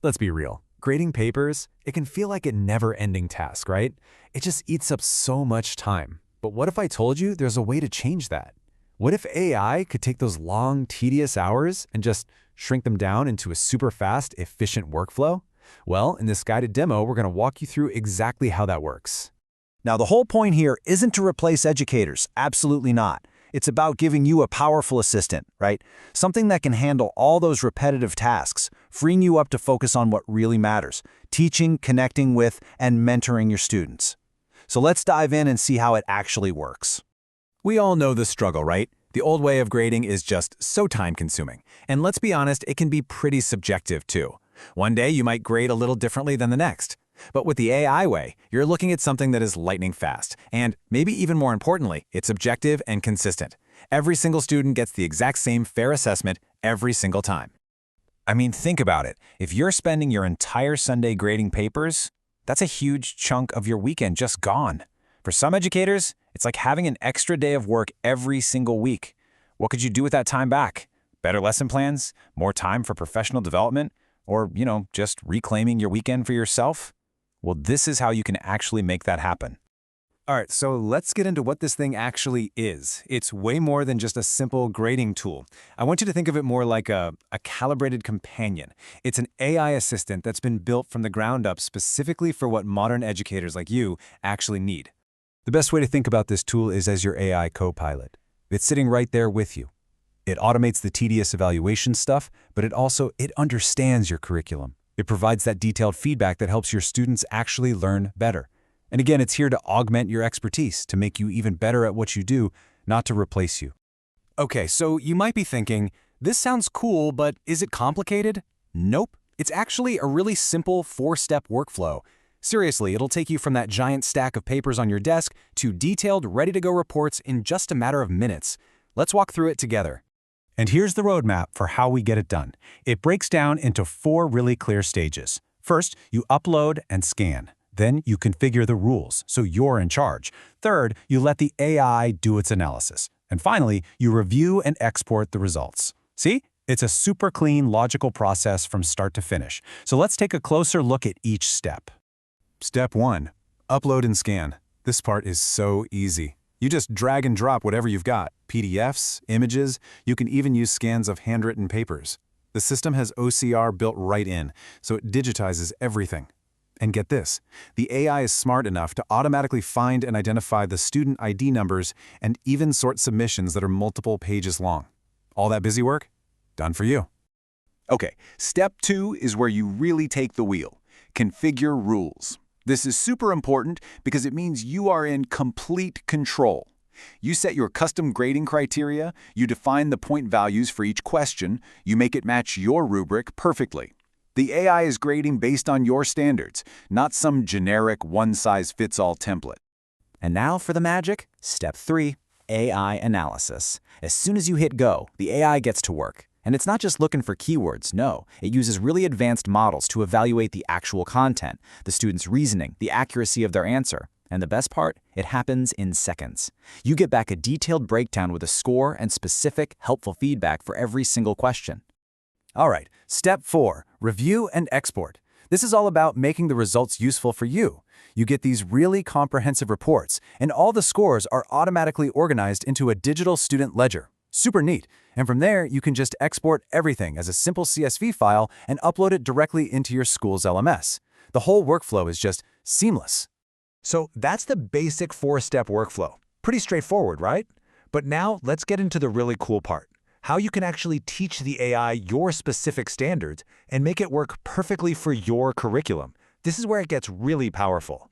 Let's be real. Grading papers, it can feel like a never-ending task, right? It just eats up so much time. But what if I told you there's a way to change that? What if AI could take those long, tedious hours and just shrink them down into a super fast, efficient workflow? Well, in this guided demo, we're going to walk you through exactly how that works. Now, the whole point here isn't to replace educators. Absolutely not. It's about giving you a powerful assistant, right? Something that can handle all those repetitive tasks, freeing you up to focus on what really matters, teaching, connecting with, and mentoring your students. So let's dive in and see how it actually works. We all know the struggle, right? The old way of grading is just so time-consuming. And let's be honest, it can be pretty subjective, too. One day, you might grade a little differently than the next. But with the AI way, you're looking at something that is lightning fast, and maybe even more importantly, it's objective and consistent. Every single student gets the exact same fair assessment every single time. I mean, think about it. If you're spending your entire Sunday grading papers, that's a huge chunk of your weekend just gone. For some educators, it's like having an extra day of work every single week. What could you do with that time back? Better lesson plans? More time for professional development? Or, just reclaiming your weekend for yourself? Well, this is how you can actually make that happen. All right, so let's get into what this thing actually is. It's way more than just a simple grading tool. I want you to think of it more like a calibrated companion. It's an AI assistant that's been built from the ground up specifically for what modern educators like you actually need. The best way to think about this tool is as your AI co-pilot. It's sitting right there with you. It automates the tedious evaluation stuff, but it understands your curriculum. It provides that detailed feedback that helps your students actually learn better. And again, it's here to augment your expertise, to make you even better at what you do, not to replace you. Okay, so you might be thinking, this sounds cool, but is it complicated? Nope. It's actually a really simple 4-step workflow. Seriously, it'll take you from that giant stack of papers on your desk to detailed, ready-to-go reports in just a matter of minutes. Let's walk through it together. And here's the roadmap for how we get it done. It breaks down into 4 really clear stages. First, you upload and scan. Then you configure the rules, so you're in charge. Third, you let the AI do its analysis. And finally, you review and export the results. See? It's a super clean, logical process from start to finish. So let's take a closer look at each step. Step 1. Upload and scan. This part is so easy. You just drag and drop whatever you've got, PDFs, images, you can even use scans of handwritten papers. The system has OCR built right in, so it digitizes everything. And get this, the AI is smart enough to automatically find and identify the student ID numbers and even sort submissions that are multiple pages long. All that busy work? Done for you. Okay, step 2 is where you really take the wheel. Configure rules. This is super important because it means you are in complete control. You set your custom grading criteria, you define the point values for each question, you make it match your rubric perfectly. The AI is grading based on your standards, not some generic one-size-fits-all template. And now for the magic, step 3, AI analysis. As soon as you hit go, the AI gets to work. And it's not just looking for keywords, no. It uses really advanced models to evaluate the actual content, the student's reasoning, the accuracy of their answer. And the best part, it happens in seconds. You get back a detailed breakdown with a score and specific, helpful feedback for every single question. All right, step 4, review and export. This is all about making the results useful for you. You get these really comprehensive reports, and all the scores are automatically organized into a digital student ledger. Super neat. And from there, you can just export everything as a simple CSV file and upload it directly into your school's LMS. The whole workflow is just seamless. So that's the basic 4-step workflow. Pretty straightforward, right? But now let's get into the really cool part. How you can actually teach the AI your specific standards and make it work perfectly for your curriculum. This is where it gets really powerful.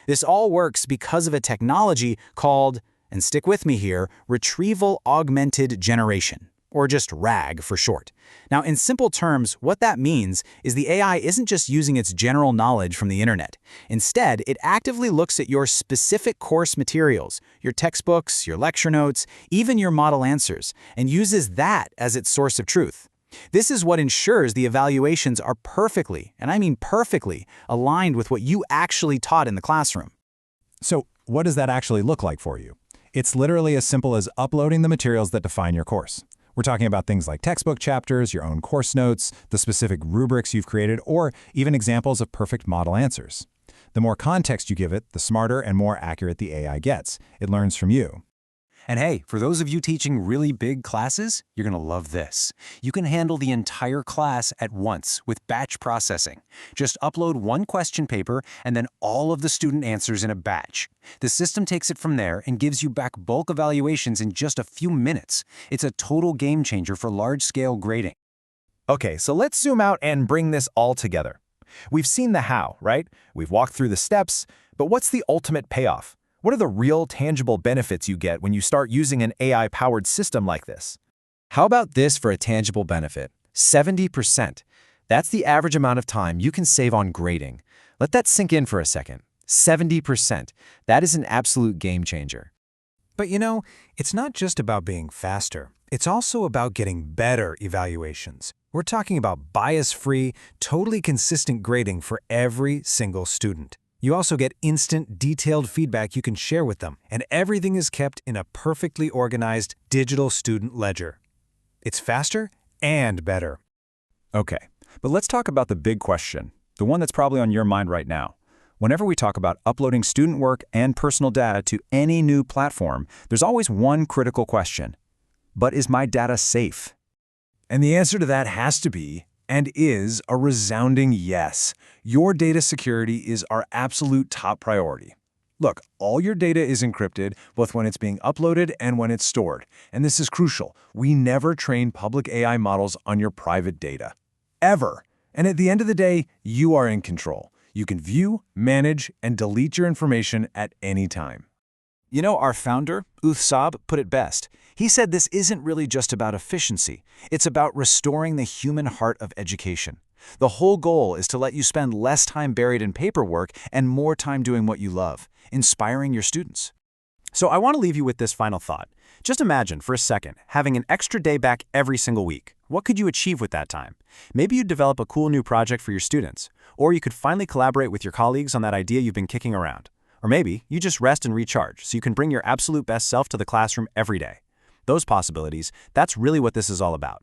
This all works because of a technology called, and stick with me here, Retrieval Augmented Generation, or just RAG for short. Now, in simple terms, what that means is the AI isn't just using its general knowledge from the internet. Instead, it actively looks at your specific course materials, your textbooks, your lecture notes, even your model answers, and uses that as its source of truth. This is what ensures the evaluations are perfectly, and I mean perfectly, aligned with what you actually taught in the classroom. So what does that actually look like for you? It's literally as simple as uploading the materials that define your course. We're talking about things like textbook chapters, your own course notes, the specific rubrics you've created, or even examples of perfect model answers. The more context you give it, the smarter and more accurate the AI gets. It learns from you. And hey, for those of you teaching really big classes, you're going to love this. You can handle the entire class at once with batch processing. Just upload one question paper and then all of the student answers in a batch. The system takes it from there and gives you back bulk evaluations in just a few minutes. It's a total game changer for large-scale grading. Okay, so let's zoom out and bring this all together. We've seen the how, right? We've walked through the steps, but what's the ultimate payoff? What are the real, tangible benefits you get when you start using an AI-powered system like this? How about this for a tangible benefit? 70%. That's the average amount of time you can save on grading. Let that sink in for a second. 70%. That is an absolute game changer. But you know, it's not just about being faster. It's also about getting better evaluations. We're talking about bias-free, totally consistent grading for every single student. You also get instant, detailed feedback you can share with them, and everything is kept in a perfectly organized digital student ledger. It's faster and better. Okay, but let's talk about the big question, the one that's probably on your mind right now. Whenever we talk about uploading student work and personal data to any new platform, there's always one critical question. But is my data safe? And the answer to that has to be, and is, a resounding yes. Your data security is our absolute top priority. Look, all your data is encrypted, both when it's being uploaded and when it's stored. And this is crucial. We never train public AI models on your private data. Ever. And at the end of the day, you are in control. You can view, manage, and delete your information at any time. You know, our founder, Saab, put it best. He said this isn't really just about efficiency. It's about restoring the human heart of education. The whole goal is to let you spend less time buried in paperwork and more time doing what you love, inspiring your students. So I want to leave you with this final thought. Just imagine for a second having an extra day back every single week. What could you achieve with that time? Maybe you'd develop a cool new project for your students, or you could finally collaborate with your colleagues on that idea you've been kicking around. Or maybe you just rest and recharge so you can bring your absolute best self to the classroom every day. Those possibilities, that's really what this is all about.